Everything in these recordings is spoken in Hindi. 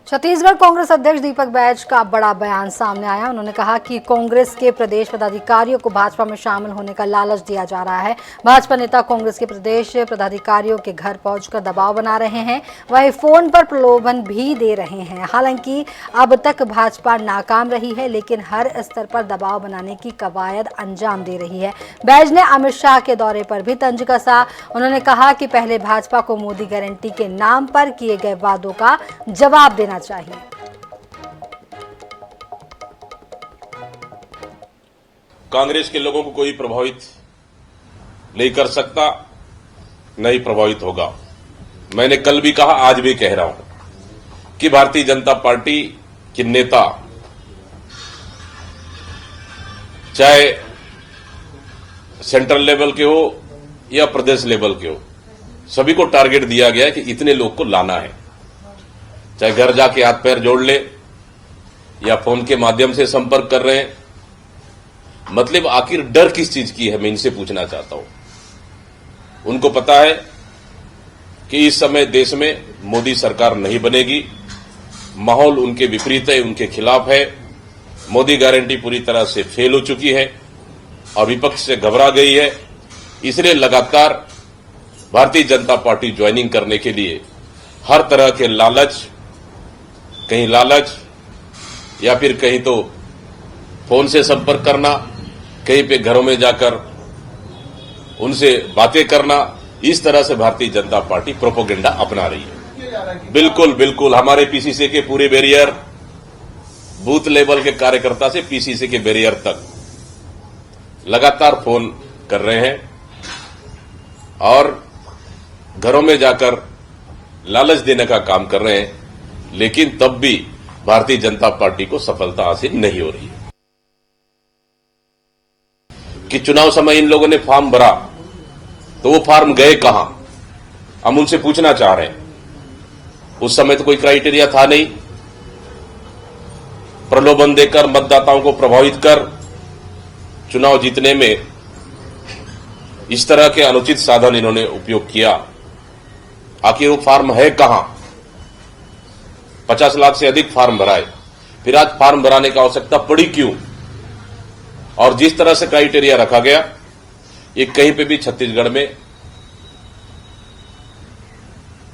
छत्तीसगढ़ कांग्रेस अध्यक्ष दीपक बैज का बड़ा बयान सामने आया। उन्होंने कहा कि कांग्रेस के प्रदेश पदाधिकारियों को भाजपा में शामिल होने का लालच दिया जा रहा है। भाजपा नेता कांग्रेस के प्रदेश पदाधिकारियों के घर पहुंचकर दबाव बना रहे हैं, वहीं फोन पर प्रलोभन भी दे रहे हैं। हालांकि अब तक भाजपा नाकाम रही है, लेकिन हर स्तर पर दबाव बनाने की कवायद अंजाम दे रही है। बैज ने अमित शाह के दौरे पर भी तंज कसा। उन्होंने कहा कि पहले भाजपा को मोदी गारंटी के नाम पर किए गए वादों का जवाब देना चाहिए। कांग्रेस के लोगों को कोई प्रभावित नहीं कर सकता, नहीं प्रभावित होगा। मैंने कल भी कहा, आज भी कह रहा हूं कि भारतीय जनता पार्टी के नेता चाहे सेंट्रल लेवल के हो या प्रदेश लेवल के हो, सभी को टारगेट दिया गया है कि इतने लोग को लाना है। चाहे घर जाके हाथ पैर जोड़ ले या फोन के माध्यम से संपर्क कर रहे हैं, मतलब आखिर डर किस चीज की है, मैं इनसे पूछना चाहता हूं। उनको पता है कि इस समय देश में मोदी सरकार नहीं बनेगी, माहौल उनके विपरीत है, उनके खिलाफ है। मोदी गारंटी पूरी तरह से फेल हो चुकी है और विपक्ष से घबरा गई है। इसलिए लगातार भारतीय जनता पार्टी ज्वाइनिंग करने के लिए हर तरह के लालच, कहीं लालच या फिर कहीं तो फोन से संपर्क करना, कहीं पे घरों में जाकर उनसे बातें करना, इस तरह से भारतीय जनता पार्टी प्रोपोगेंडा अपना रही है। बिल्कुल बिल्कुल हमारे पीसीसी के पूरे बैरियर, बूथ लेवल के कार्यकर्ता से पीसीसी के बैरियर तक लगातार फोन कर रहे हैं और घरों में जाकर लालच देने का काम कर रहे हैं, लेकिन तब भी भारतीय जनता पार्टी को सफलता हासिल नहीं हो रही है। कि चुनाव समय इन लोगों ने फॉर्म भरा तो वो फॉर्म गए कहां, हम उनसे पूछना चाह रहे हैं। उस समय तो कोई क्राइटेरिया था नहीं। प्रलोभन देकर, मतदाताओं को प्रभावित कर चुनाव जीतने में इस तरह के अनुचित साधन इन्होंने उपयोग किया। आखिर वो फॉर्म है कहां? 50 लाख से अधिक फॉर्म भराए, फिर आज फॉर्म भराने की आवश्यकता पड़ी क्यों? और जिस तरह से क्राइटेरिया रखा गया, ये कहीं पे भी छत्तीसगढ़ में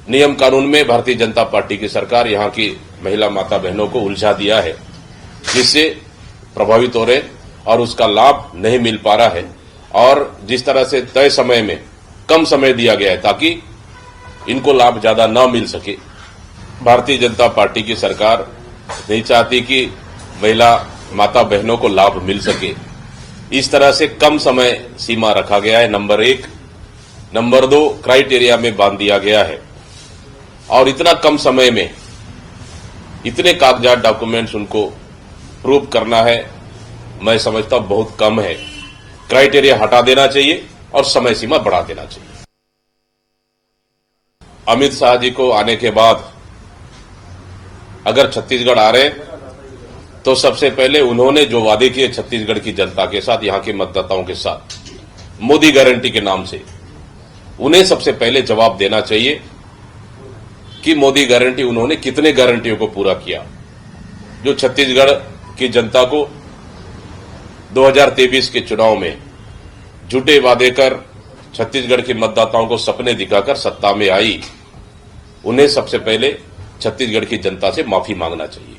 नियम कानून में भारतीय जनता पार्टी की सरकार यहां की महिला माता बहनों को उलझा दिया है, जिससे प्रभावित हो रहे और उसका लाभ नहीं मिल पा रहा है। और जिस तरह से तय समय में कम समय दिया गया है ताकि इनको लाभ ज्यादा न मिल सके। भारतीय जनता पार्टी की सरकार नहीं चाहती कि महिला माता बहनों को लाभ मिल सके। इस तरह से कम समय सीमा रखा गया है, नंबर 1। नंबर 2, क्राइटेरिया में बांध दिया गया है और इतना कम समय में इतने कागजात, डॉक्यूमेंट्स उनको प्रूव करना है, मैं समझता हूं बहुत कम है। क्राइटेरिया हटा देना चाहिए और समय सीमा बढ़ा देना चाहिए। अमित शाह जी को आने के बाद अगर छत्तीसगढ़ आ रहे तो सबसे पहले उन्होंने जो वादे किए छत्तीसगढ़ की जनता के साथ, यहां के मतदाताओं के साथ, मोदी गारंटी के नाम से, उन्हें सबसे पहले जवाब देना चाहिए कि मोदी गारंटी उन्होंने कितने गारंटियों को पूरा किया, जो छत्तीसगढ़ की जनता को 2023 के चुनाव में झूठे वादे कर छत्तीसगढ़ के मतदाताओं को सपने दिखाकर सत्ता में आई। उन्हें सबसे पहले छत्तीसगढ़ की जनता से माफी मांगना चाहिए।